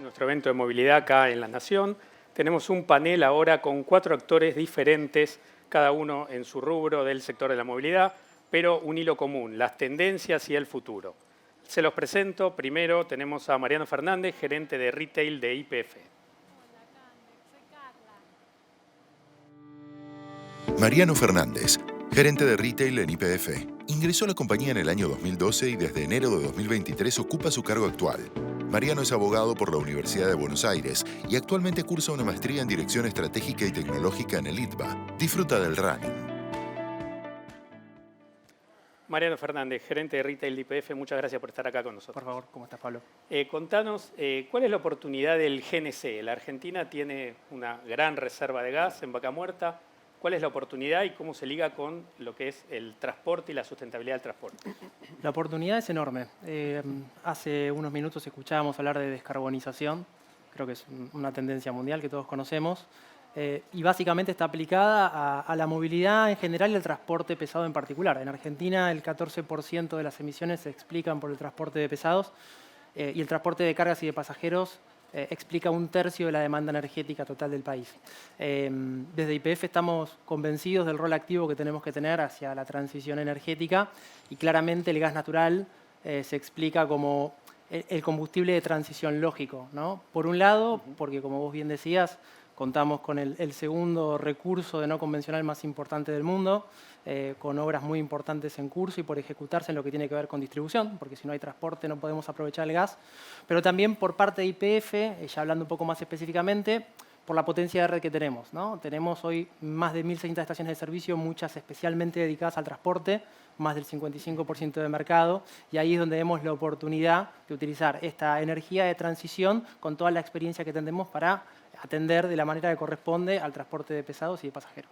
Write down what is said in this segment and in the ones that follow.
nuestro evento de movilidad acá en La Nación. Tenemos un panel ahora con 4 actores diferentes, cada uno en su rubro del sector de la movilidad, pero un hilo común, las tendencias y el futuro. Se los presento. Primero tenemos a Mariano Fernández, gerente de retail de YPF. Mariano Fernández, gerente de retail en YPF. Ingresó a la compañía en el año 2012 y desde enero de 2023 ocupa su cargo actual. Mariano es abogado por la Universidad de Buenos Aires y actualmente cursa una maestría en Dirección Estratégica y Tecnológica en el ITBA. Disfruta del running. Mariano Fernández, gerente de retail de YPF, muchas gracias por estar acá con nosotros. Por favor, ¿cómo estás, Pablo? Contanos, ¿cuál es la oportunidad del GNC? La Argentina tiene una gran reserva de gas en Vaca Muerta. ¿Cuál es la oportunidad y cómo se liga con lo que es el transporte y la sustentabilidad del transporte? La oportunidad es enorme. Hace unos minutos escuchábamos hablar de descarbonización. Creo que es una tendencia mundial que todos conocemos. Y básicamente está aplicada a la movilidad en general y al transporte pesado en particular. En Argentina el 14% de las emisiones se explican por el transporte de pesados y el transporte de cargas y de pasajeros explica 1/3 de la demanda energética total del país. Desde YPF estamos convencidos del rol activo que tenemos que tener hacia la transición energética y claramente el gas natural se explica como el combustible de transición lógico, ¿no? Por un lado, porque como vos bien decías, contamos con el segundo recurso de no convencional más importante del mundo, con obras muy importantes en curso y por ejecutarse en lo que tiene que ver con distribución, porque si no hay transporte no podemos aprovechar el gas, pero también por parte de YPF, ya hablando un poco más específicamente, por la potencia de red que tenemos, ¿no? Tenemos hoy más de 1.600 estaciones de servicio, muchas especialmente dedicadas al transporte, más del 55% de mercado, y ahí es donde vemos la oportunidad de utilizar esta energía de transición con toda la experiencia que tenemos para atender de la manera que corresponde al transporte de pesados y de pasajeros.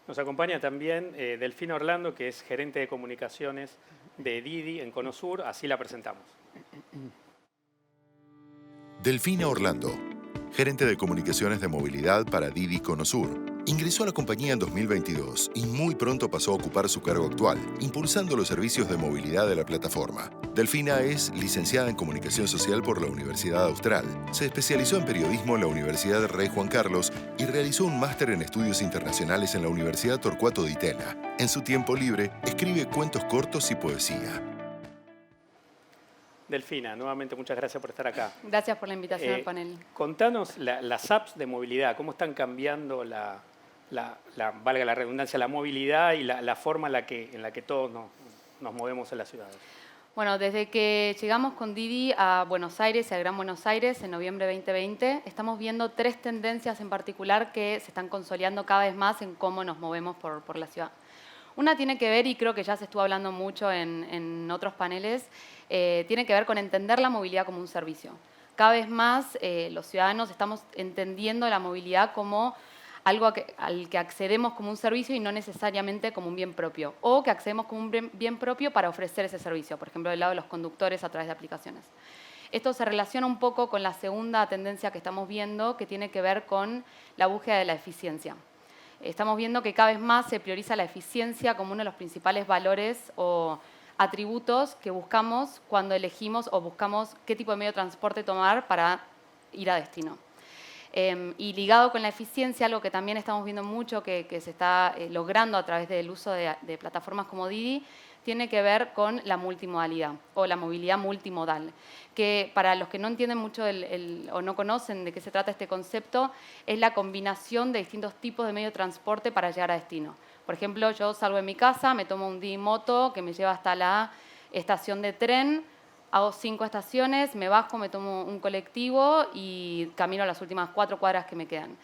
Nos acompaña también Delfina Orlando, que es gerente de comunicaciones de Didi en Conosur. Así la presentamos. Delfina Orlando, gerente de comunicaciones de movilidad para Didi Conosur. Ingresó a la compañía en 2022 y muy pronto pasó a ocupar su cargo actual, impulsando los servicios de movilidad de la plataforma. Delfina es licenciada en Comunicación Social por la Universidad Austral. Se especializó en periodismo en la Universidad Rey Juan Carlos y realizó un máster en estudios internacionales en la Universidad Torcuato Di Tella. En su tiempo libre, escribe cuentos cortos y poesía. Delfina, nuevamente muchas gracias por estar acá. Gracias por la invitación al panel. Contanos las apps de movilidad, cómo están cambiando valga la redundancia, la movilidad y la forma en la que todos nos movemos en las ciudades. Bueno, desde que llegamos con Didi a Buenos Aires, al Gran Buenos Aires, en noviembre de 2020, estamos viendo 3 tendencias en particular que se están consolidando cada vez más en cómo nos movemos por la ciudad. Una tiene que ver, y creo que ya se estuvo hablando mucho en otros paneles, tiene que ver con entender la movilidad como un servicio. Cada vez más los ciudadanos estamos entendiendo la movilidad como algo al que accedemos como un servicio y no necesariamente como un bien propio, o que accedemos como un bien propio para ofrecer ese servicio, por ejemplo, del lado de los conductores a través de aplicaciones. Esto se relaciona un poco con la segunda tendencia que estamos viendo, que tiene que ver con la búsqueda de la eficiencia. Estamos viendo que cada vez más se prioriza la eficiencia como uno de los principales valores o atributos que buscamos cuando elegimos o buscamos qué tipo de medio de transporte tomar para ir a destino. Y ligado con la eficiencia, algo que también estamos viendo mucho que se está logrando a través del uso de plataformas como Didi, tiene que ver con la multimodalidad o la movilidad multimodal, que para los que no entienden mucho o no conocen de qué se trata este concepto, es la combinación de distintos tipos de medio de transporte para llegar a destino. Por ejemplo, yo salgo de mi casa, me tomo un Didi Moto que me lleva hasta la estación de tren, hago 5 estaciones, me bajo, me tomo un colectivo y camino a las últimas 4 cuadras que me quedan.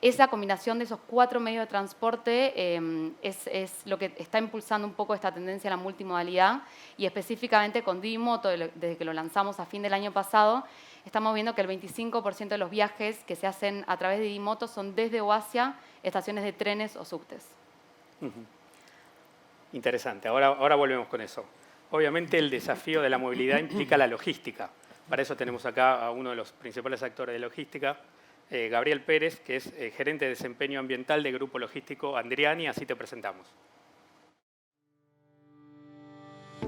Esa combinación de esos 4 medios de transporte es lo que está impulsando un poco esta tendencia a la multimodalidad y específicamente con Didi Moto, desde que lo lanzamos a fin del año pasado, estamos viendo que el 25% de los viajes que se hacen a través de Didi Moto son desde o hacia estaciones de trenes o subtes. Interesante, ahora volvemos con eso. Obviamente el desafío de la movilidad implica la logística. Para eso tenemos acá a uno de los principales actores de logística, Gabriel Pérez, que es gerente de desempeño ambiental de Grupo Logístico Andreani. Así te presentamos.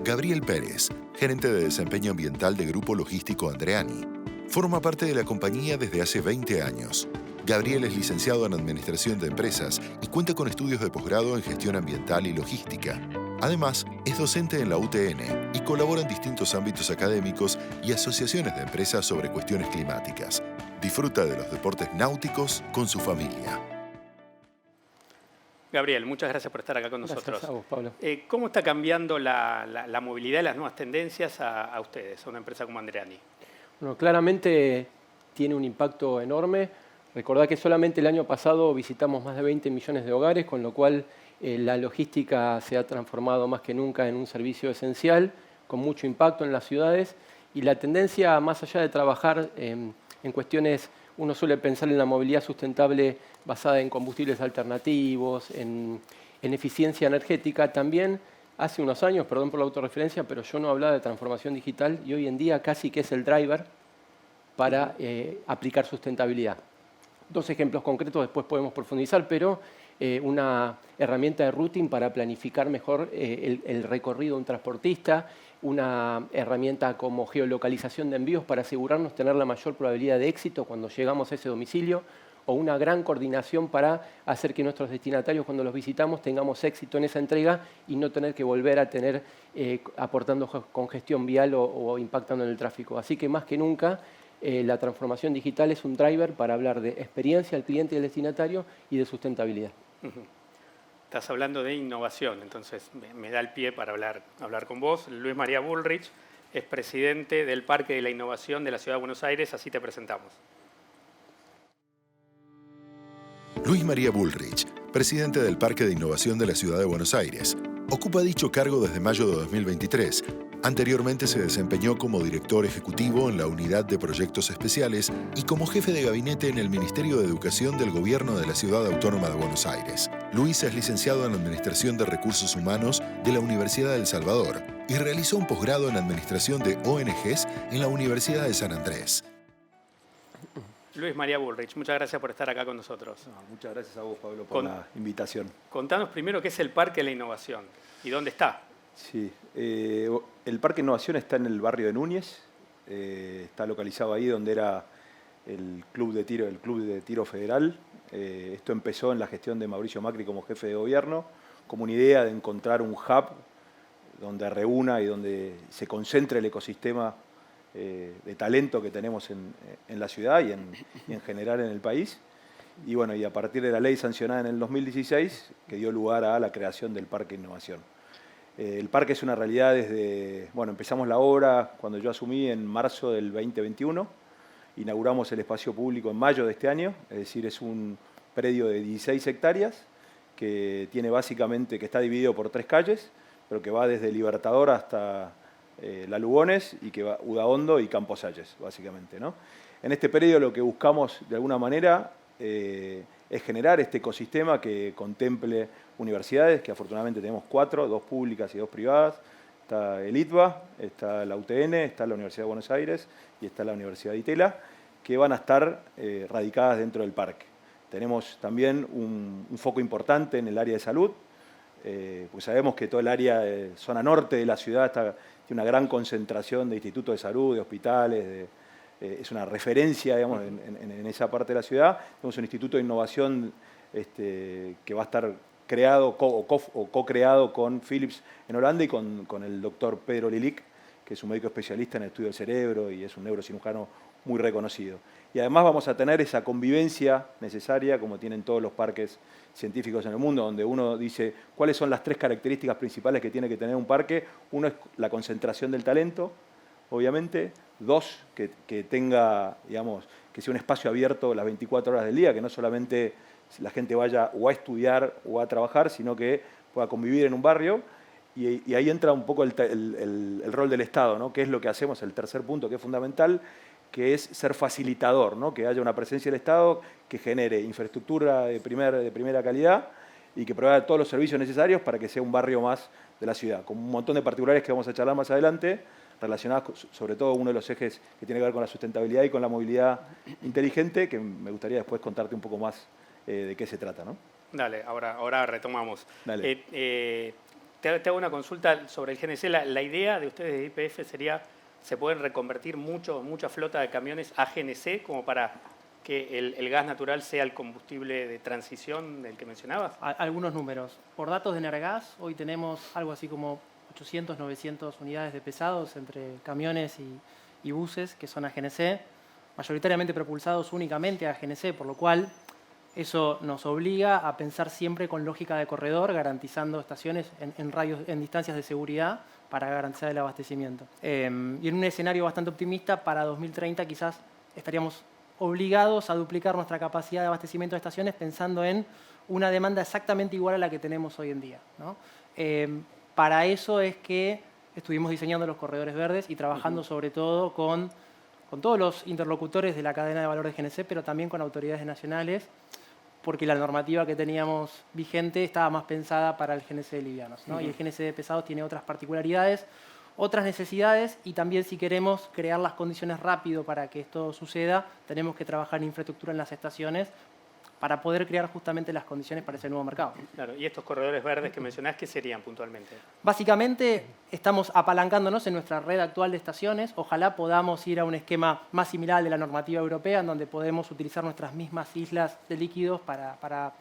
Gabriel Pérez, gerente de desempeño ambiental de Grupo Logístico Andreani. Forma parte de la compañía desde hace 20 años. Gabriel es licenciado en Administración de Empresas y cuenta con estudios de posgrado en Gestión Ambiental y Logística. Además, es docente en la UTN y colabora en distintos ámbitos académicos y asociaciones de empresas sobre cuestiones climáticas. Disfruta de los deportes náuticos con su familia. Gabriel, muchas gracias por estar acá con nosotros. Gracias a vos, Pablo. ¿Cómo está cambiando la movilidad y las nuevas tendencias a ustedes, a una empresa como Andreani? Bueno, claramente tiene un impacto enorme. Recordá que solamente el año pasado visitamos más de 20 millones de hogares, con lo cual la logística se ha transformado más que nunca en un servicio esencial, con mucho impacto en las ciudades. Y la tendencia, más allá de trabajar en cuestiones, uno suele pensar en la movilidad sustentable basada en combustibles alternativos, en eficiencia energética, también hace unos años, perdón por la autorreferencia, pero yo no hablaba de transformación digital y hoy en día casi que es el driver para aplicar sustentabilidad. Dos ejemplos concretos, después podemos profundizar, pero una herramienta de routing para planificar mejor el recorrido de un transportista, una herramienta como geolocalización de envíos para asegurarnos tener la mayor probabilidad de éxito cuando llegamos a ese domicilio, o una gran coordinación para hacer que nuestros destinatarios, cuando los visitamos, tengamos éxito en esa entrega y no tener que volver a tener aportando congestión vial o impactando en el tráfico. Así que más que nunca, la transformación digital es un driver para hablar de experiencia al cliente y al destinatario y de sustentabilidad. Estás hablando de innovación, entonces me da el pie para hablar con vos. Luis María Bullrich es presidente del Parque de la Innovación de la Ciudad de Buenos Aires, así te presentamos. Luis María Bullrich, presidente del Parque de Innovación de la Ciudad de Buenos Aires. Ocupa dicho cargo desde mayo de 2023. Anteriormente se desempeñó como director ejecutivo en la Unidad de Proyectos Especiales y como jefe de gabinete en el Ministerio de Educación del Gobierno de la Ciudad Autónoma de Buenos Aires. Luis es licenciado en Administración de Recursos Humanos de la Universidad de El Salvador y realizó un posgrado en Administración de ONGs en la Universidad de San Andrés. Luis María Bullrich, muchas gracias por estar acá con nosotros. Muchas gracias a vos, Pablo, por la invitación. Contanos primero qué es el Parque de la Innovación y dónde está. Sí, el Parque de Innovación está en el barrio de Núñez, está localizado ahí donde era el Club de Tiro Federal. Esto empezó en la gestión de Mauricio Macri como jefe de gobierno, como una idea de encontrar un hub donde reúna y donde se concentre el ecosistema de talento que tenemos en la ciudad y en general en el país. Y bueno, y a partir de la ley sancionada en el 2016, que dio lugar a la creación del Parque de Innovación. El parque es una realidad desde, bueno, empezamos la obra cuando yo asumí en marzo del 2021, inauguramos el espacio público en mayo de este año, es decir, es un predio de 16 hectáreas que tiene básicamente, que está dividido por 3 calles, pero que va desde Libertador hasta La Lugones y que va Udaondo y Campos Salles, básicamente, ¿no? En este predio lo que buscamos de alguna manera es generar este ecosistema que contemple universidades, que afortunadamente tenemos 4, 2 públicas y 2 privadas. Está el ITBA, está la UTN, está la Universidad de Buenos Aires y está la Universidad de Itela, que van a estar radicadas dentro del parque. Tenemos también un foco importante en el área de salud, pues sabemos que todo el área de zona norte de la ciudad tiene una gran concentración de institutos de salud, de hospitales, es una referencia, digamos, en esa parte de la ciudad. Tenemos un instituto de innovación que va a estar creado o co-creado con Philips en Holanda y con el doctor Pedro Lilic, que es un médico especialista en el estudio del cerebro y es un neurocirujano muy reconocido. Y además vamos a tener esa convivencia necesaria, como tienen todos los parques científicos en el mundo, donde uno dice cuáles son las 3 características principales que tiene que tener un parque. Uno es la concentración del talento, obviamente. 2, que tenga, digamos, que sea un espacio abierto las 24 horas del día, que no solamente la gente vaya o a estudiar o a trabajar, sino que pueda convivir en un barrio. Y ahí entra un poco el rol del Estado, ¿no? Que es lo que hacemos, el tercer punto que es fundamental, que es ser facilitador, ¿no? Que haya una presencia del Estado que genere infraestructura de primera calidad y que provea todos los servicios necesarios para que sea un barrio más de la ciudad, con un montón de particulares que vamos a charlar más adelante, relacionadas sobre todo uno de los ejes que tiene que ver con la sustentabilidad y con la movilidad inteligente, que me gustaría después contarte un poco más de qué se trata, ¿no? Dale, ahora retomamos. Dale. Te hago una consulta sobre el GNC. La idea de ustedes de YPF sería ¿se pueden reconvertir mucha flota de camiones a GNC como para que el gas natural sea el combustible de transición del que mencionabas? Algunos números. Por datos de Energas, hoy tenemos algo así como 800, 900 unidades de pesados entre camiones y buses que son a GNC, mayoritariamente propulsados únicamente a GNC, por lo cual eso nos obliga a pensar siempre con lógica de corredor, garantizando estaciones en distancias de seguridad para garantizar el abastecimiento. Y en un escenario bastante optimista, para 2030 quizás estaríamos obligados a duplicar nuestra capacidad de abastecimiento de estaciones pensando en una demanda exactamente igual a la que tenemos hoy en día, ¿no? Para eso es que estuvimos diseñando los corredores verdes y trabajando sobre todo con todos los interlocutores de la cadena de valor de GNC, pero también con autoridades nacionales, porque la normativa que teníamos vigente estaba más pensada para el GNC de livianos, ¿no? Y el GNC de pesados tiene otras particularidades, otras necesidades, y también si queremos crear las condiciones rápido para que esto suceda, tenemos que trabajar en infraestructura en las estaciones para poder crear justamente las condiciones para ese nuevo mercado. Claro, y estos corredores verdes que mencionás, ¿qué serían puntualmente? Básicamente estamos apalancándonos en nuestra red actual de estaciones. Ojalá podamos ir a un esquema más similar al de la normativa europea, en donde podemos utilizar nuestras mismas islas de líquidos para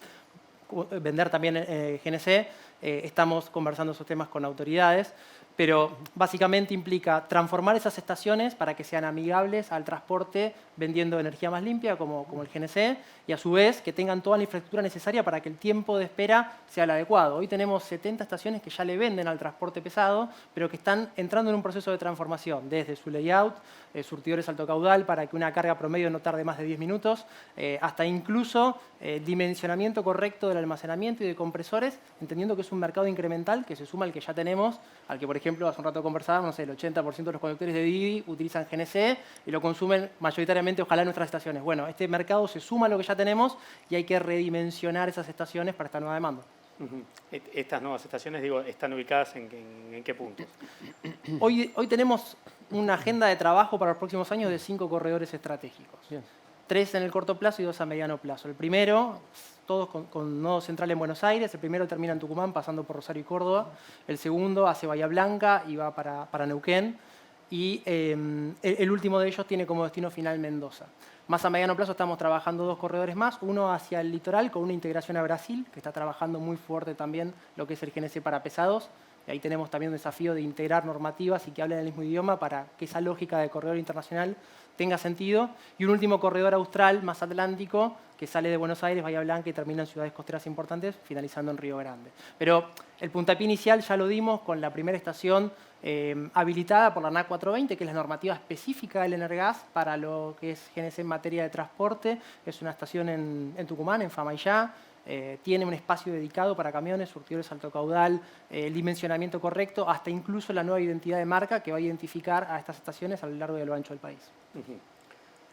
vender también GNC. Estamos conversando esos temas con autoridades, pero básicamente implica transformar esas estaciones para que sean amigables al transporte vendiendo energía más limpia como el GNC, y a su vez que tengan toda la infraestructura necesaria para que el tiempo de espera sea el adecuado. Hoy tenemos 70 estaciones que ya le venden al transporte pesado, pero que están entrando en un proceso de transformación, desde su layout, surtidores alto caudal para que una carga promedio no tarde más de 10 minutos, hasta incluso dimensionamiento correcto del almacenamiento y de compresores, entendiendo que es un mercado incremental que se suma al que ya tenemos, al que, por ejemplo, hace un rato conversábamos, no sé, el 80% de los conductores de Didi utilizan GNC y lo consumen mayoritariamente, ojalá, en nuestras estaciones. Bueno, este mercado se suma a lo que ya tenemos y hay que redimensionar esas estaciones para esta nueva demanda. Estas nuevas estaciones, digo, ¿están ubicadas en qué puntos? Hoy tenemos una agenda de trabajo para los próximos años de 5 corredores estratégicos. Bien. 3 en el corto plazo y 2 a mediano plazo. El primero, todos con nodo central en Buenos Aires. El primero termina en Tucumán, pasando por Rosario y Córdoba. El segundo hace Bahía Blanca y va para Neuquén. Y el último de ellos tiene como destino final Mendoza. Más a mediano plazo estamos trabajando 2 corredores más, uno hacia el litoral con una integración a Brasil, que está trabajando muy fuerte también lo que es el GNC para pesados. Y ahí tenemos también un desafío de integrar normativas y que hablen el mismo idioma para que esa lógica de corredor internacional tenga sentido. Y un último corredor austral, más atlántico, que sale de Buenos Aires, Bahía Blanca y termina en ciudades costeras importantes, finalizando en Río Grande. Pero el puntapié inicial ya lo dimos con la primera estación habilitada por la NAC 420, que es la normativa específica del Energas para lo que es GNC en materia de transporte. Es una estación en Tucumán, en Famaillá. Tiene un espacio dedicado para camiones, surtidores alto caudal, el dimensionamiento correcto, hasta incluso la nueva identidad de marca que va a identificar a estas estaciones a lo largo y a lo ancho del país.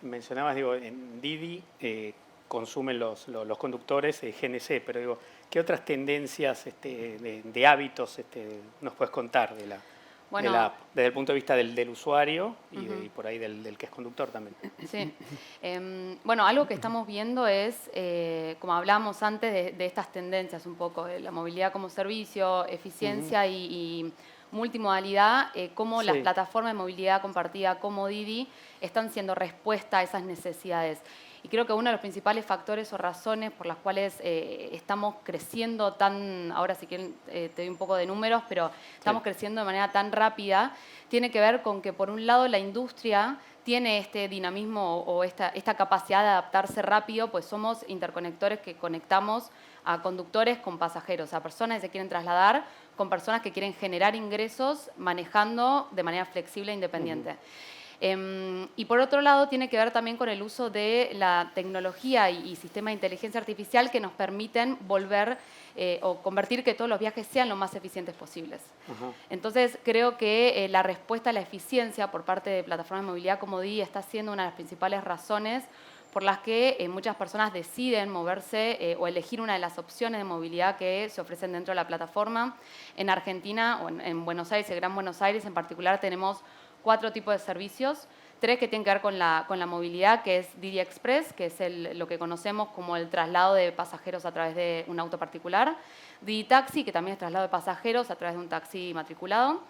Mencionabas, digo, en Didi consumen los conductores GNC, pero digo, ¿qué otras tendencias de hábitos nos puedes contar de la app, desde el punto de vista del usuario y por ahí del que es conductor también? Sí. Bueno, algo que estamos viendo es, como hablábamos antes, de estas tendencias un poco, de la movilidad como servicio, eficiencia y multimodalidad, cómo las plataformas de movilidad compartida como Didi están siendo respuesta a esas necesidades. Y creo que uno de los principales factores o razones por las cuales estamos creciendo tan, ahora si quieren te doy un poco de números, pero estamos creciendo de manera tan rápida, tiene que ver con que por un lado la industria tiene este dinamismo o esta capacidad de adaptarse rápido, pues somos interconectores que conectamos a conductores con pasajeros, a personas que se quieren trasladar con personas que quieren generar ingresos manejando de manera flexible e independiente. Y por otro lado tiene que ver también con el uso de la tecnología y sistemas de inteligencia artificial que nos permiten volver o convertir que todos los viajes sean lo más eficientes posibles. Entonces creo que la respuesta a la eficiencia por parte de plataformas de movilidad como Didi está siendo una de las principales razones por las que muchas personas deciden moverse o elegir una de las opciones de movilidad que se ofrecen dentro de la plataforma. En Argentina o en Buenos Aires, el Gran Buenos Aires en particular, tenemos 4 tipos de servicios, 3 que tienen que ver con la movilidad, que es Didi Express, que es lo que conocemos como el traslado de pasajeros a través de un auto particular, Didi Taxi, que también es traslado de pasajeros a través de un taxi matriculado,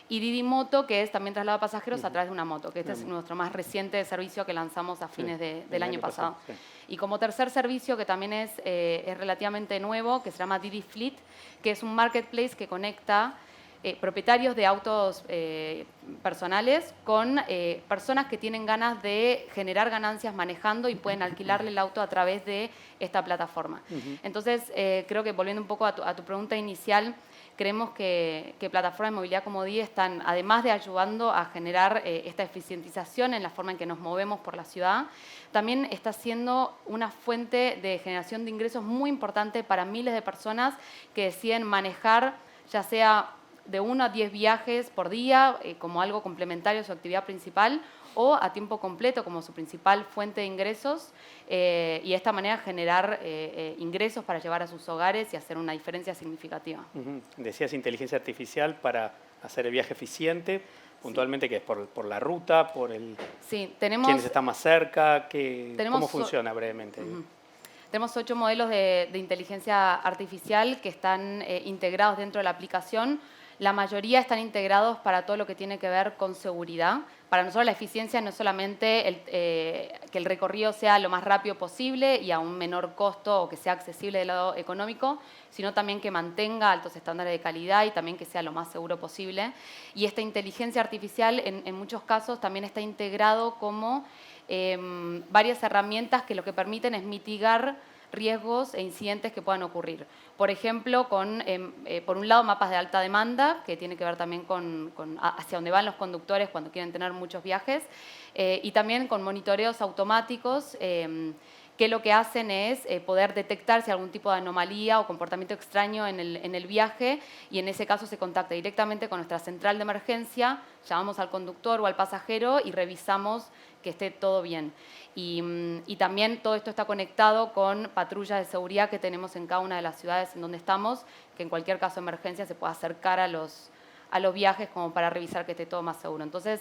y Didi Moto, que es también traslado de pasajeros a través de una moto, que este es nuestro más reciente servicio que lanzamos a fines del año pasado. Sí. Y como tercer servicio, que también es relativamente nuevo, que se llama Didi Fleet, que es un marketplace que conecta propietarios de autos personales con personas que tienen ganas de generar ganancias manejando y pueden alquilarle el auto a través de esta plataforma. Entonces, creo que volviendo un poco a tu pregunta inicial, creemos que plataformas de movilidad como Didi están, además de ayudando a generar esta eficientización en la forma en que nos movemos por la ciudad, también está siendo una fuente de generación de ingresos muy importante para miles de personas que deciden manejar, ya sea de 1 a 10 viajes por día como algo complementario a su actividad principal o a tiempo completo como su principal fuente de ingresos y de esta manera generar ingresos para llevar a sus hogares y hacer una diferencia significativa. Decías inteligencia artificial para hacer el viaje eficiente, puntualmente que es por la ruta, por sí, tenemos, quiénes están más cerca, ¿cómo funciona brevemente? Tenemos 8 modelos de inteligencia artificial que están integrados dentro de la aplicación. La mayoría están integrados para todo lo que tiene que ver con seguridad. Para nosotros la eficiencia no es solamente que el recorrido sea lo más rápido posible y a un menor costo o que sea accesible del lado económico, sino también que mantenga altos estándares de calidad y también que sea lo más seguro posible. Y esta inteligencia artificial en muchos casos también está integrado como varias herramientas que lo que permiten es mitigar riesgos e incidentes que puedan ocurrir. Por ejemplo, por un lado, mapas de alta demanda, que tiene que ver también con hacia dónde van los conductores cuando quieren tener muchos viajes, y también con monitoreos automáticos que lo que hacen es poder detectar si hay algún tipo de anomalía o comportamiento extraño en el viaje, y en ese caso se contacta directamente con nuestra central de emergencia, llamamos al conductor o al pasajero y revisamos que esté todo bien. Y también todo esto está conectado con patrullas de seguridad que tenemos en cada una de las ciudades en donde estamos, que en cualquier caso de emergencia se puede acercar a los viajes como para revisar que esté todo más seguro. Entonces,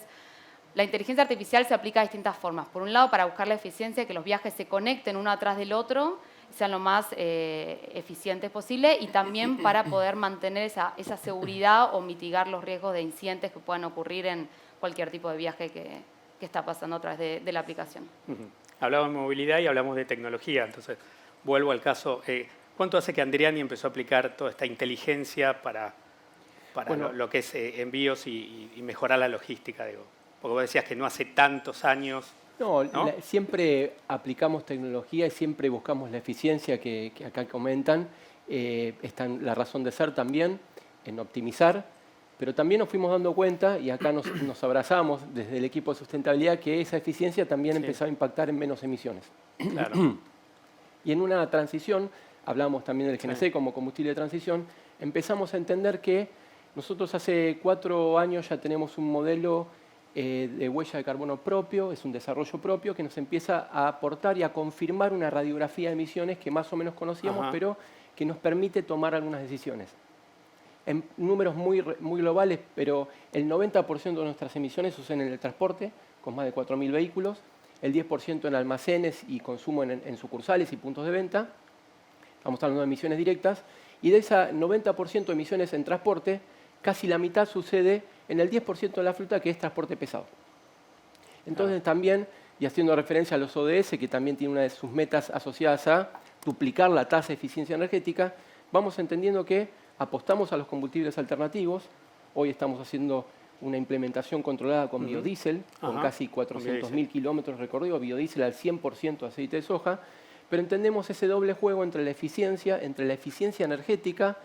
la inteligencia artificial se aplica de distintas formas. Por un lado, para buscar la eficiencia, que los viajes se conecten uno atrás del otro, sean lo más eficientes posible, y también para poder mantener esa seguridad o mitigar los riesgos de incidentes que puedan ocurrir en cualquier tipo de viaje que está pasando a través de la aplicación. Hablamos de movilidad y hablamos de tecnología, entonces vuelvo al caso. ¿Cuánto hace que Andriani empezó a aplicar toda esta inteligencia para bueno, lo que es envíos y mejorar la logística? Digo? Porque vos decías que no hace tantos años. No, ¿no? Siempre aplicamos tecnología y siempre buscamos la eficiencia que acá comentan. Está la razón de ser también en optimizar. Pero también nos fuimos dando cuenta, y acá nos abrazamos desde el equipo de sustentabilidad, que esa eficiencia también empezaba a impactar en menos emisiones. Claro. Y en una transición, hablamos también del GNC como combustible de transición, empezamos a entender que nosotros hace 4 años ya tenemos un modelo de huella de carbono propio, es un desarrollo propio que nos empieza a aportar y a confirmar una radiografía de emisiones que más o menos conocíamos, pero que nos permite tomar algunas decisiones. En números muy globales, pero el 90% de nuestras emisiones suceden en el transporte, con más de 4.000 vehículos, el 10% en almacenes y consumo en sucursales y puntos de venta, estamos hablando de emisiones directas, y de esa 90% de emisiones en transporte, casi la mitad sucede en el 10% de la flota, que es transporte pesado. Entonces también, y haciendo referencia a los ODS, que también tiene una de sus metas asociadas a duplicar la tasa de eficiencia energética, vamos entendiendo que apostamos a los combustibles alternativos. Hoy estamos haciendo una implementación controlada con biodiesel, con casi 400.000 kilómetros recorridos, biodiesel al 100% aceite de soja, pero entendemos ese doble juego entre la eficiencia energética,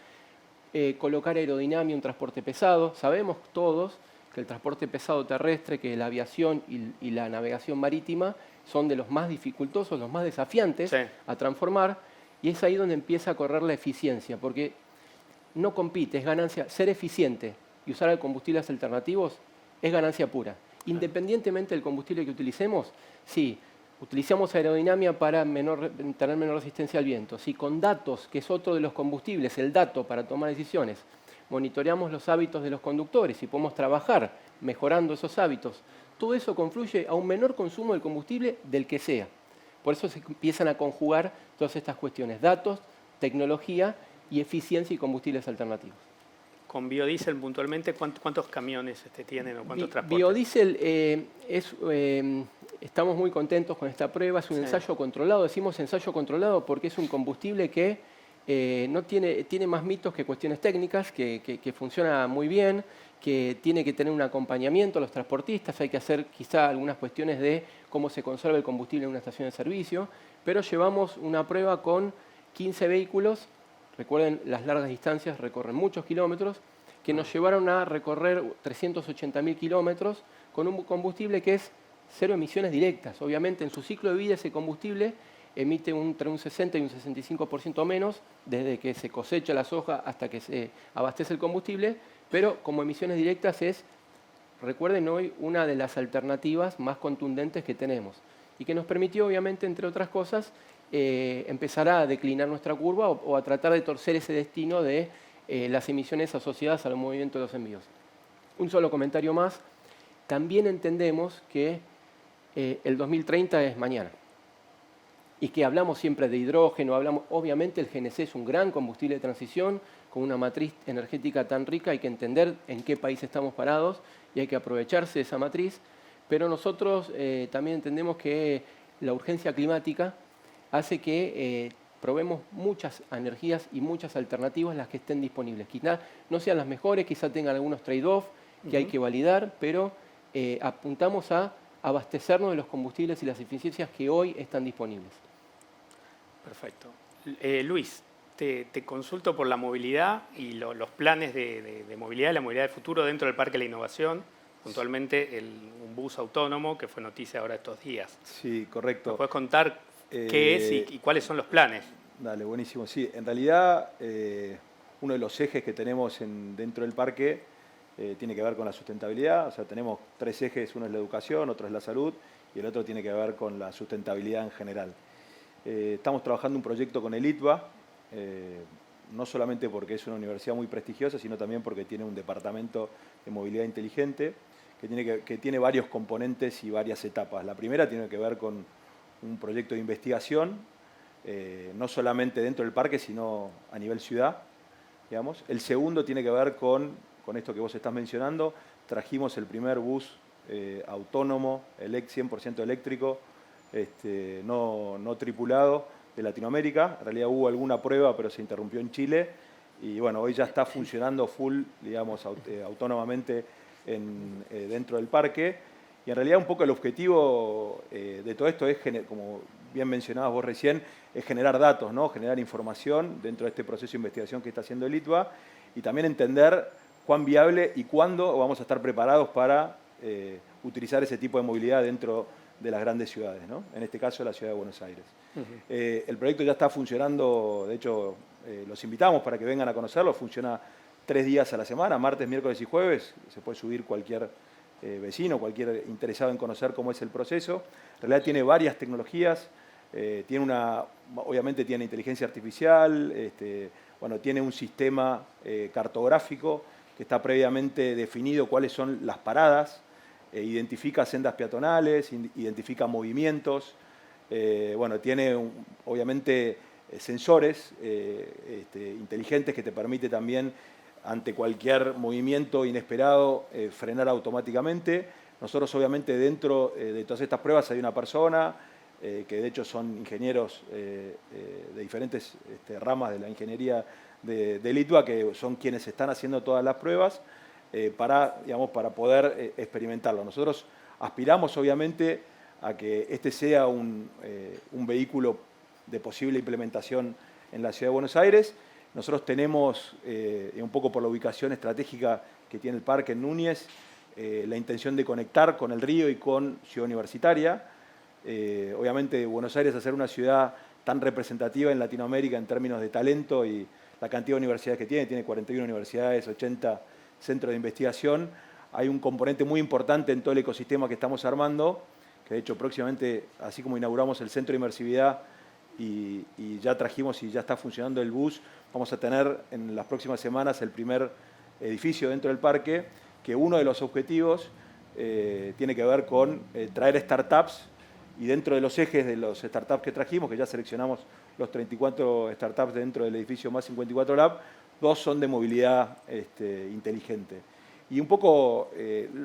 colocar aerodinámica en transporte pesado. Sabemos todos que el transporte pesado terrestre, que la aviación y la navegación marítima son de los más dificultosos, los más desafiantes a transformar, y es ahí donde empieza a correr la eficiencia, porque no compite, es ganancia. Ser eficiente y usar combustibles alternativos es ganancia pura. Independientemente del combustible que utilicemos, si utilizamos aerodinámica para tener menor resistencia al viento, si con datos, que es otro de los combustibles, el dato para tomar decisiones, monitoreamos los hábitos de los conductores y podemos trabajar mejorando esos hábitos, todo eso confluye a un menor consumo del combustible del que sea. Por eso se empiezan a conjugar todas estas cuestiones, datos, tecnología y eficiencia y combustibles alternativos. con biodiesel puntualmente, ¿cuántos camiones tienen o cuántos transportes? Biodiesel, estamos muy contentos con esta prueba, es un ensayo controlado. Decimos ensayo controlado porque es un combustible que no tiene más mitos que cuestiones técnicas, que funciona muy bien, que tiene que tener un acompañamiento a los transportistas, hay que hacer quizá algunas cuestiones de cómo se conserva el combustible en una estación de servicio, pero llevamos una prueba con 15 vehículos. Recuerden, las largas distancias recorren muchos kilómetros, que nos llevaron a recorrer 380.000 kilómetros con un combustible que es cero emisiones directas. Obviamente, en su ciclo de vida ese combustible emite entre un 60 y un 65% menos desde que se cosecha la soja hasta que se abastece el combustible, pero como emisiones directas es, recuerden hoy, una de las alternativas más contundentes que tenemos y que nos permitió, obviamente, entre otras cosas, empezar a declinar nuestra curva o a tratar de torcer ese destino de las emisiones asociadas al movimiento de los envíos. Un solo comentario más. También entendemos que el 2030 es mañana y que hablamos siempre de hidrógeno, obviamente el GNC es un gran combustible de transición con una matriz energética tan rica, hay que entender en qué país estamos parados y hay que aprovecharse de esa matriz, pero nosotros también entendemos que la urgencia climática hace que probemos muchas energías y muchas alternativas las que estén disponibles. Quizá no sean las mejores, quizá tengan algunos trade-off que hay que validar, pero apuntamos a abastecernos de los combustibles y las eficiencias que hoy están disponibles. Perfecto. Luis, te consulto por la movilidad y los planes de movilidad, la movilidad del futuro dentro del Parque de la Innovación, puntualmente un bus autónomo que fue noticia ahora estos días. Sí, correcto. ¿Nos puedes contar qué es y cuáles son los planes? Dale, buenísimo. Sí, en realidad uno de los ejes que tenemos dentro del parque tiene que ver con la sustentabilidad. O sea, tenemos 3 ejes, uno es la educación, otro es la salud y el otro tiene que ver con la sustentabilidad en general. Estamos trabajando un proyecto con el ITBA, no solamente porque es una universidad muy prestigiosa, sino también porque tiene un departamento de movilidad inteligente que tiene varios componentes y varias etapas. La primera tiene que ver con un proyecto de investigación, no solamente dentro del parque, sino a nivel ciudad, digamos. El segundo tiene que ver con esto que vos estás mencionando. Trajimos el primer bus autónomo, 100% eléctrico, no tripulado de Latinoamérica. En realidad hubo alguna prueba, pero se interrumpió en Chile. Y bueno, hoy ya está funcionando full, digamos, autónomamente dentro del parque. Y en realidad un poco el objetivo de todo esto es, como bien mencionabas vos recién, es generar datos, ¿no? Generar información dentro de este proceso de investigación que está haciendo el ITBA y también entender cuán viable y cuándo vamos a estar preparados para utilizar ese tipo de movilidad dentro de las grandes ciudades, ¿no? En este caso la ciudad de Buenos Aires. El proyecto ya está funcionando, de hecho los invitamos para que vengan a conocerlo, funciona 3 días a la semana, martes, miércoles y jueves, se puede subir cualquier vecino, cualquier interesado en conocer cómo es el proceso. En realidad tiene varias tecnologías, obviamente tiene inteligencia artificial, tiene un sistema cartográfico que está previamente definido cuáles son las paradas, identifica sendas peatonales, identifica movimientos, tiene obviamente sensores inteligentes que te permite también ante cualquier movimiento inesperado frenar automáticamente. Nosotros obviamente dentro de todas estas pruebas hay una persona que de hecho son ingenieros de diferentes ramas de la ingeniería del ITBA, que son quienes están haciendo todas las pruebas para poder experimentarlo. Nosotros aspiramos obviamente a que este sea un vehículo de posible implementación en la Ciudad de Buenos Aires. Nosotros tenemos, un poco por la ubicación estratégica que tiene el parque en Núñez, la intención de conectar con el río y con Ciudad Universitaria. Obviamente Buenos Aires, al ser una ciudad tan representativa en Latinoamérica en términos de talento y la cantidad de universidades que tiene 41 universidades, 80 centros de investigación, hay un componente muy importante en todo el ecosistema que estamos armando, que de hecho próximamente, así como inauguramos el centro de inmersividad y ya trajimos y ya está funcionando el bus, vamos a tener en las próximas semanas el primer edificio dentro del parque, que uno de los objetivos tiene que ver con traer startups, y dentro de los ejes de los startups que trajimos, que ya seleccionamos los 34 startups dentro del edificio más 54 Lab, 2 son de movilidad inteligente. Y un poco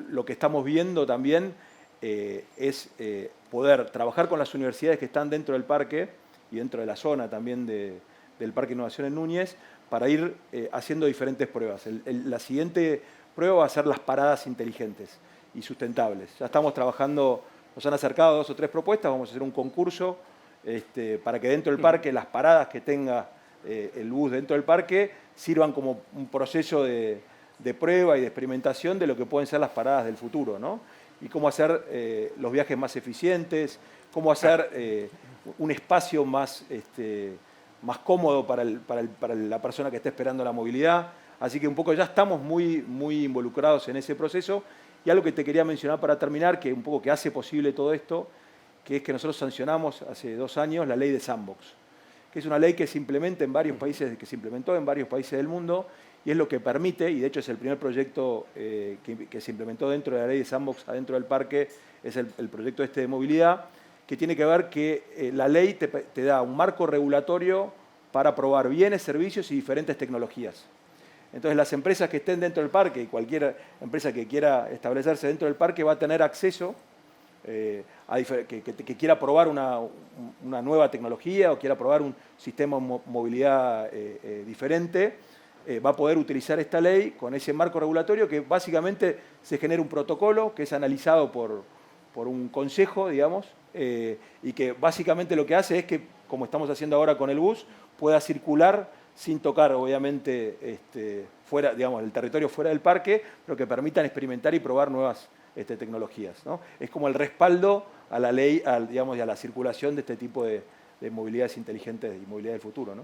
lo que estamos viendo también es poder trabajar con las universidades que están dentro del parque y dentro de la zona también del Parque Innovación en Núñez para ir haciendo diferentes pruebas. La siguiente prueba va a ser las paradas inteligentes y sustentables. Ya estamos trabajando, nos han acercado 2 o 3 propuestas, vamos a hacer un concurso para que dentro del parque las paradas que tenga el bus dentro del parque sirvan como un proceso de prueba y de experimentación de lo que pueden ser las paradas del futuro, ¿no? Y cómo hacer los viajes más eficientes, cómo hacer un espacio más cómodo para la persona que está esperando la movilidad. Así que un poco ya estamos muy involucrados en ese proceso. Y algo que te quería mencionar para terminar, que un poco que hace posible todo esto, que es que nosotros sancionamos hace 2 años la ley de Sandbox, que es una ley que se implementa en varios países, que se implementó en varios países del mundo, y es lo que permite, y de hecho es el primer proyecto que se implementó dentro de la ley de Sandbox, adentro del parque, es el proyecto de movilidad, que tiene que ver que la ley te da un marco regulatorio para probar bienes, servicios y diferentes tecnologías. Entonces las empresas que estén dentro del parque y cualquier empresa que quiera establecerse dentro del parque va a tener acceso que quiera probar una nueva tecnología o quiera probar un sistema de movilidad diferente, va a poder utilizar esta ley con ese marco regulatorio que básicamente se genera un protocolo que es analizado por un consejo, digamos, y que básicamente lo que hace es que, como estamos haciendo ahora con el bus, pueda circular sin tocar, obviamente, fuera, digamos, el territorio fuera del parque, pero que permitan experimentar y probar nuevas tecnologías, ¿no? Es como el respaldo a la ley, digamos, y a la circulación de este tipo de movilidades inteligentes y movilidad del futuro, ¿no?